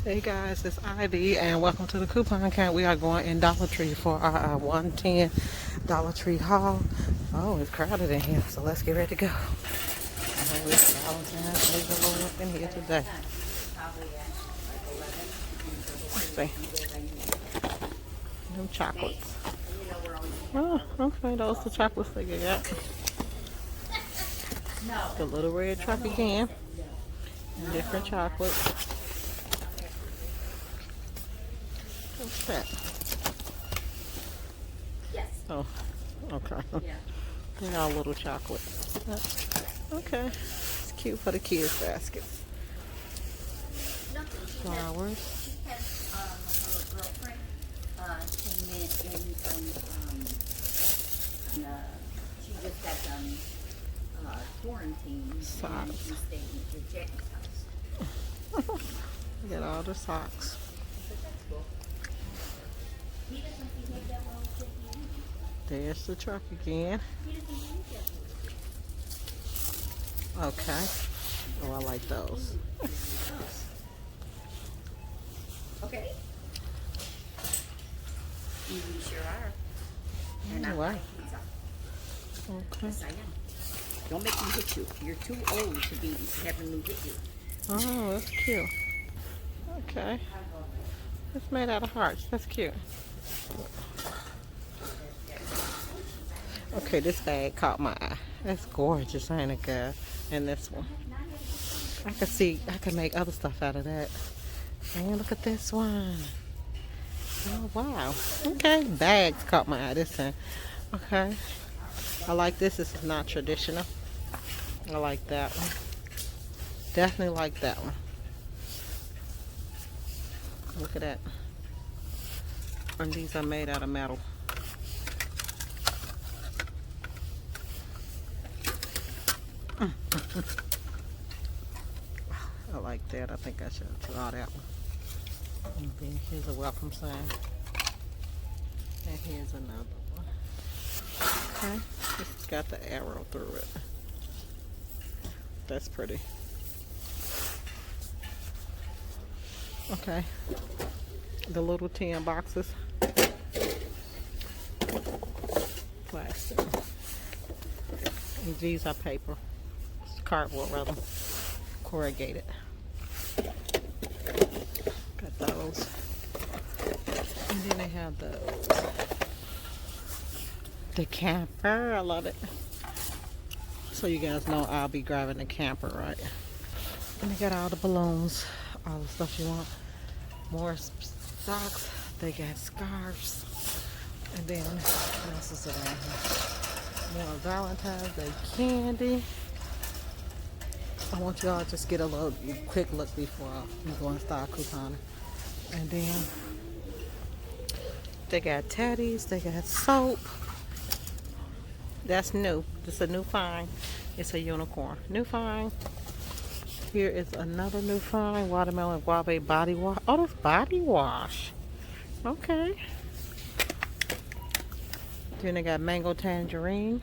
Hey guys, it's Ivy and welcome to the coupon count. We are going in Dollar Tree for our 110 Dollar Tree haul. Oh, it's crowded in here, so let's get ready to go. It's Valentine's Day going up in here today. Let's see. Them chocolates. Oh, okay, those are the chocolates they got. The little red truck again. And different chocolates. What's that? Yes. Oh, okay. Yeah. They're all little chocolate. Okay. It's cute for the kids' baskets. Flowers. She had her girlfriend came in from she just got quarantined and Socks. she stayed at Jack's house. We got all the socks. That's cool. He doesn't behave that well with Jackie. There's the truck again. He doesn't behave that well. Okay. Oh, I like those. Okay. You sure are. And I'm Wow. like, these are. Okay. Yes, I am. Don't make me hit you. You're too old to be having me hit you. Oh, that's cute. Okay. It's made out of hearts. That's cute. Okay, this bag caught my eye. That's gorgeous, ain't it, girl? And this one. I can make other stuff out of that. And look at this one. Oh, wow. Okay, bags caught my eye this time. Okay. I like this. This is not traditional. I like that one. Definitely like that one. Look at that. And these are made out of metal. I like that. I think I should draw that one. And then here's a welcome sign. And here's another one. Okay. It's got the arrow through it. That's pretty. Okay. The little tin boxes. Plastic. And these are paper. It's cardboard rather. Corrugated. Got those. And then they have those. The camper. I love it. So you guys know I'll be driving the camper, right? And they got all the balloons. All the stuff you want. More socks. They got scarves. And then, what else is around here? More Valentine's Day candy. I want y'all to just get a little quick look before we go and start couponing. And then, they got teddies. They got soap. That's new. This is a new find. It's a unicorn. New find. Here is another new find. Watermelon Guava body wash. Oh, that's body wash. Okay. Then they got mango tangerine.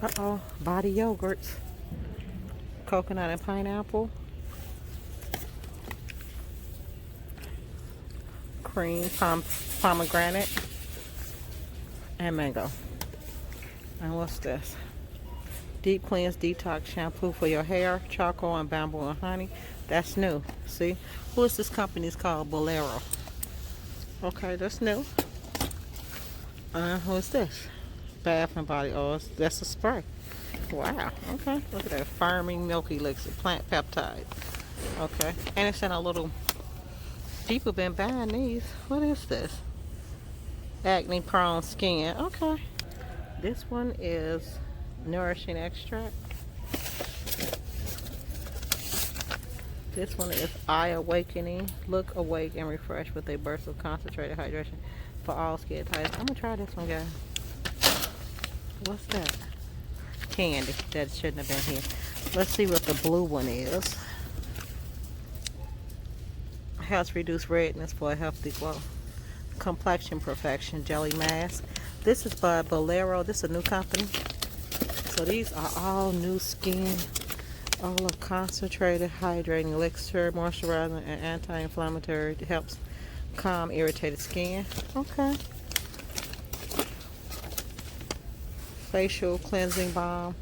Uh-oh. Body yogurts. Coconut and pineapple. Cream, pomegranate. And mango. And what's this? Deep Cleanse Detox Shampoo for your hair. Charcoal and bamboo and honey. That's new. See? Who is this company? It's called Bolero. Okay, that's new. Who is this? Bath and Body Oils. That's a spray. Wow. Okay. Look at that. Firming Milky Elixir. Plant peptide. Okay. And it's in a little... People been buying these. What is this? Acne prone skin. Okay. This one is nourishing extract. This one is eye awakening. Look awake and refresh with a burst of concentrated hydration for all skin types. I'm gonna try this one, guys. What's that? Candy. That shouldn't have been here. Let's see what the blue one is. Helps reduce redness for a healthy glow. Complexion Perfection Jelly Mask. This is by Bolero. This is a new company. So these are all new skin All of concentrated hydrating elixir, moisturizing and anti-inflammatory. It helps calm irritated skin. Okay. Facial cleansing balm.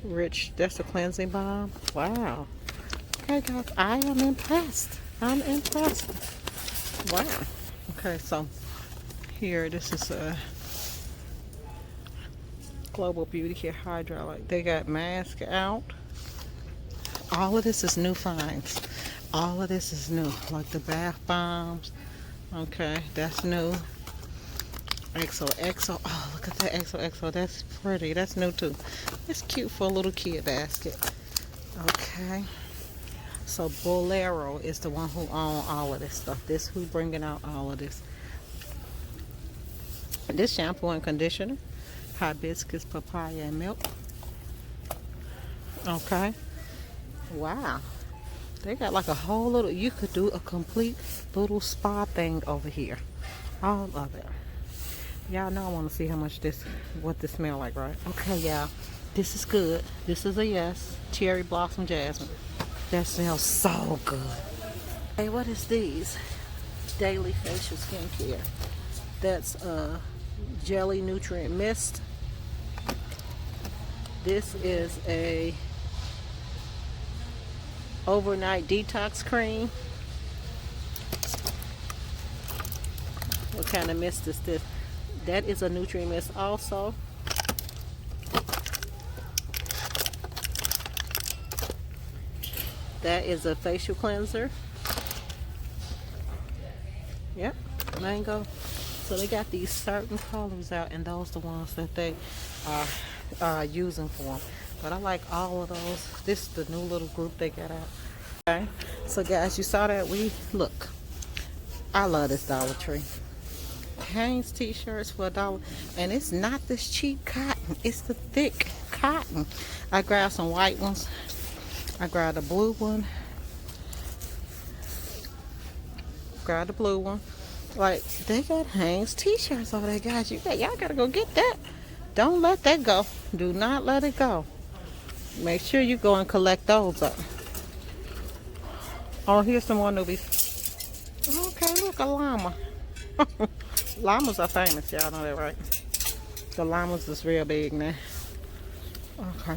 Rich, that's a cleansing balm. Wow. Okay, guys, I am impressed. I'm impressed. Wow. Okay, so here, this is a Global Beauty Care Hydra. Like, they got mask out. All of this is new finds. All of this is new. Like the bath bombs. Okay, that's new. XOXO. Oh, look at that XOXO. That's pretty. That's new too. It's cute for a little kid basket. Okay. So Bolero is the one who owns all of this stuff. This who bringing out all of this. This shampoo and conditioner. Hibiscus, papaya, and milk. Okay. Wow. They got like a whole little, you could do a complete little spa thing over here. All of it. Y'all know I want to see how much what this smell like, right? Okay, y'all. This is good. This is a yes. Cherry Blossom Jasmine. That smells so good. Hey, what is these? Daily Facial Skincare. That's Jelly Nutrient Mist. This is a Overnight Detox Cream. What kind of mist is this? That is a nutrient mist also. That is a facial cleanser. Yep, mango. So they got these certain colors out, and those are the ones that they are using for them. But I like all of those. This is the new little group they got out. Okay, so guys, you saw that. Look, I love this Dollar Tree. Hanes t-shirts for $1, and it's not this cheap cotton, it's the thick cotton. I grabbed some white ones. I grabbed a blue one. Grabbed the blue one. Like, they got Hanes t-shirts over there, guys. Y'all gotta go get that. Don't let that go. Do not let it go. Make sure you go and collect those up. Oh, here's some more newbies. Okay, look, a llama. Llamas are famous, y'all know that, right? The llamas is real big now. Okay.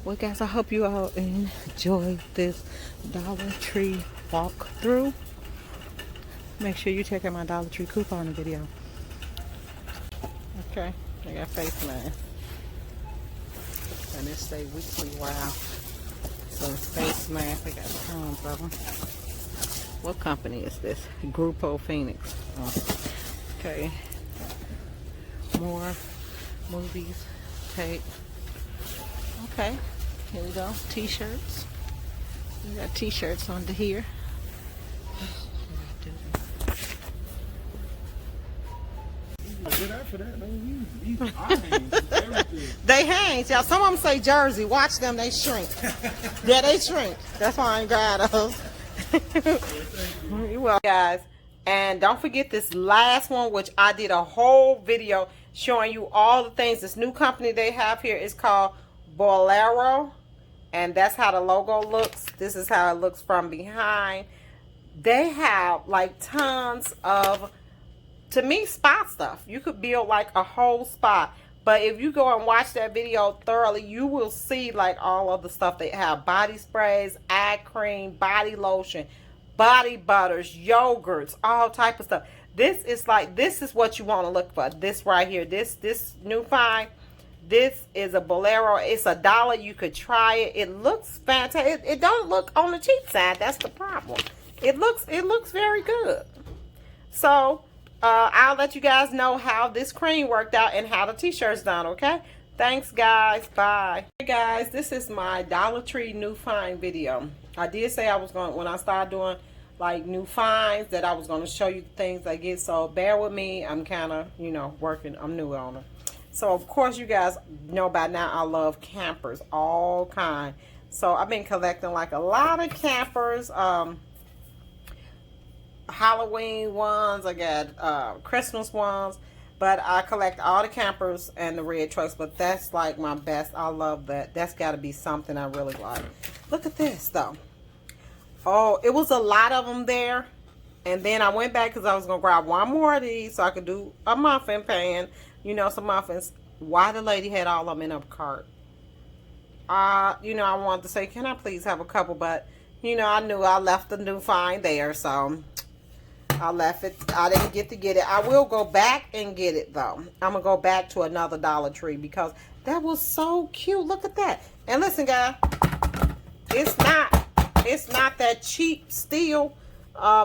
Well, guys, I hope you all enjoyed this Dollar Tree walkthrough. Make sure you check out my Dollar Tree coupon video. Okay, I got face mask. And this say weekly wow. So face mask, I got tons of them. What company is this? Grupo Phoenix. Oh. Okay. More movies, tape. Okay, here we go. T-shirts. We got t-shirts under here. They hang. Y'all, some of them say Jersey. Watch them, they shrink. Yeah, they shrink. That's why I ain't got those. You're welcome, guys. And don't forget this last one, which I did a whole video showing you all the things. This new company they have here is called Bolero, and that's how the logo looks. This is how it looks from behind. They have like tons of, to me, spa stuff. You could build like a whole spa. But if you go and watch that video thoroughly, you will see like all of the stuff they have. Body sprays, eye cream, body lotion, body butters, yogurts, all type of stuff. This is what you want to look for. This right here. This new find. This is a Bolero. It's $1. You could try it. It looks fantastic. It don't look on the cheap side. That's the problem. It looks very good. So I'll let you guys know how this cream worked out and how the t-shirt's done, okay? Thanks, guys. Bye. Hey, guys, this is my Dollar Tree new find video. I did say I was going, when I started doing, like, new finds, that I was going to show you things I get. So bear with me. I'm kind of, working. I'm new on it. So, of course, you guys know by now I love campers, all kind. So I've been collecting, like, a lot of campers. Halloween ones, I got Christmas ones, But I collect all the campers and the red trucks. But that's like my best. I love that. That's got to be something I really like. Look at this, though. Oh, it was a lot of them there. And then I went back because I was going to grab one more of these so I could do a muffin pan. You know, some muffins. Why the lady had all of them in her cart? You know, I wanted to say, can I please have a couple? But, you know, I knew I left the new find there. So I left it. I didn't get to get it. I will go back and get it, though. I'm going to go back to another Dollar Tree because that was so cute. Look at that. And listen, guys. It's not that cheap steel.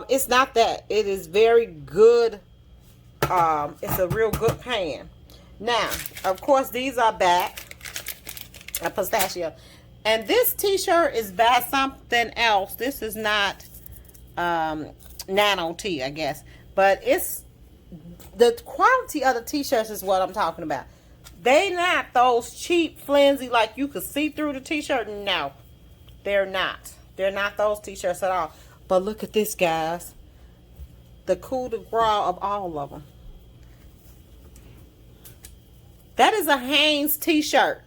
It's not that. It is very good. It's a real good pan. Now, of course, these are back. A pistachio. And this t-shirt is by something else. This is not Nano T, I guess. But it's the quality of the t-shirts is what I'm talking about. They not those cheap, flimsy, like you could see through the t-shirt. No, they're not. They're not those t-shirts at all. But look at this, guys. The coup de grace of all of them. That is a Hanes t-shirt.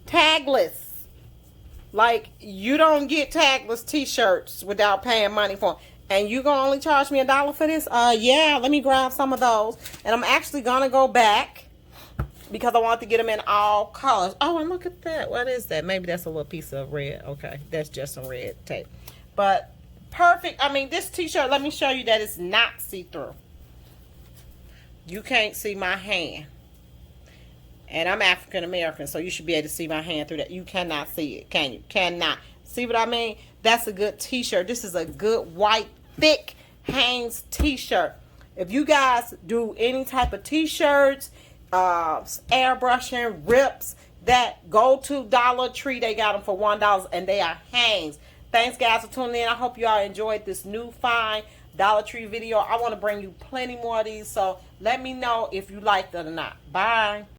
Tagless. Like, you don't get tagless t-shirts without paying money for them. And you gonna only charge me $1 for this? Yeah, let me grab some of those. And I'm actually gonna go back because I want to get them in all colors. Oh, and look at that. What is that? Maybe that's a little piece of red. Okay, that's just some red tape. But perfect. I mean, this t-shirt, let me show you that it's not see-through. You can't see my hand. And I'm African American, so you should be able to see my hand through that. You cannot see it, can you? Cannot. See what I mean? That's a good t-shirt. This is a good white, thick Hanes t-shirt. If you guys do any type of t-shirts, airbrushing, rips, that go to Dollar Tree. They got them for $1, and they are Hanes. Thanks, guys, for tuning in. I hope you all enjoyed this new fine Dollar Tree video. I want to bring you plenty more of these, so let me know if you liked it or not. Bye.